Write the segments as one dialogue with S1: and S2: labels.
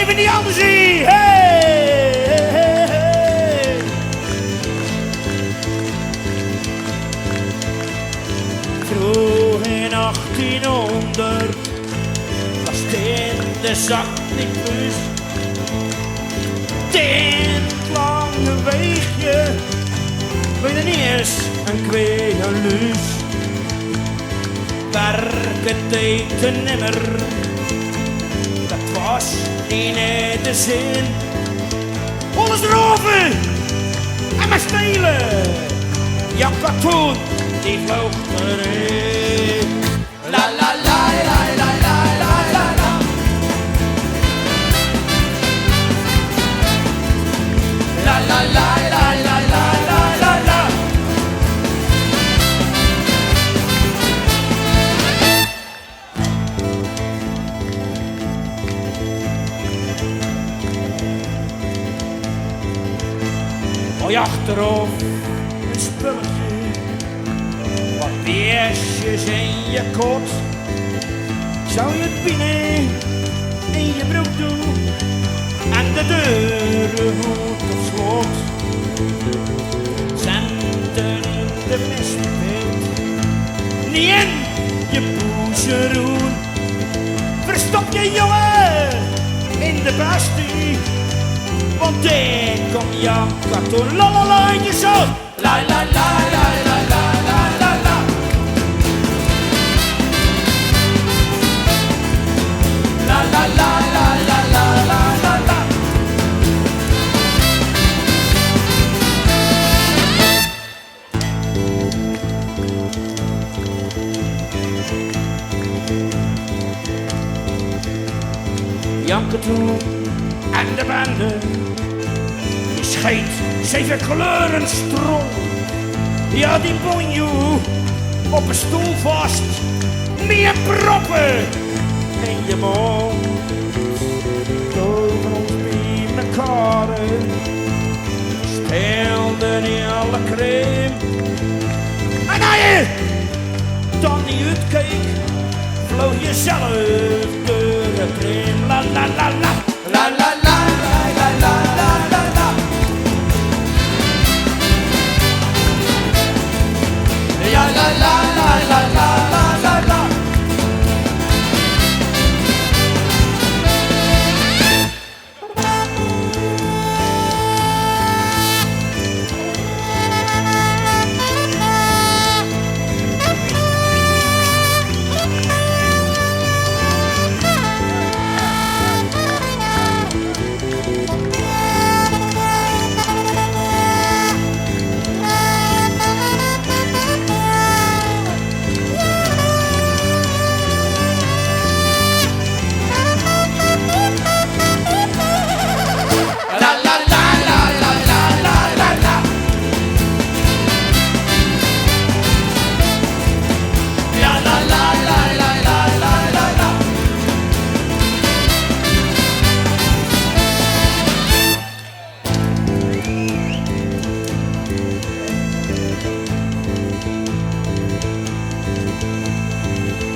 S1: even die andere zie. Hey, hey, hey. Vroeg in 1800 was het in de zak niet plus. Het lange weegje, weet je niet eens een kweeënluus. Werken deed een nimmer, dat was niet in de zin. Alles erover en maar stelen. Jan Katoen, die vloog erin. La la la la la la la la la. La la la la la la la la la. Mooi achterop een spulletje, wat beestjes in je kot. Zou je het binnen in je broek doen en de deuren goed op slot. Zenden de mistpit niet in je poezeroen. Verstop je jongen in de bastie, want ik kom Jan Katoen, la la la in je zon. La la la la la la la la la. La la la la la la la la la. Jan Katoen en de bende, die scheet 7 kleuren stront. Ja, die bonjoe op een stoel vast, meer proppen in je mond. Over ons bij mekaar speelden in alle crème. En als je dan niet uitkeek, vloog je zelf door het trim. La la la la, la la la la la la la la. Ja la la la la la la la la.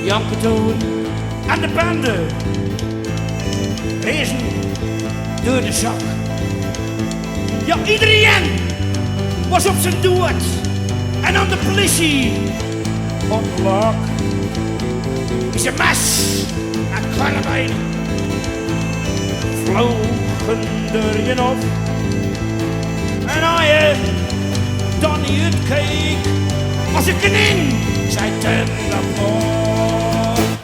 S1: Jan Katoen en de bende rezen door de zak. Ja, iedereen was op zijn dood en aan de politie ontlak. Is een mes en karabijn vlogen door je op. En als je dan niet uitkeek, als ik erin zei telefoon.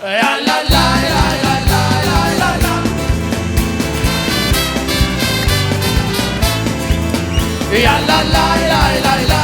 S1: Ja la la la la la la la la. Ja la la la la la.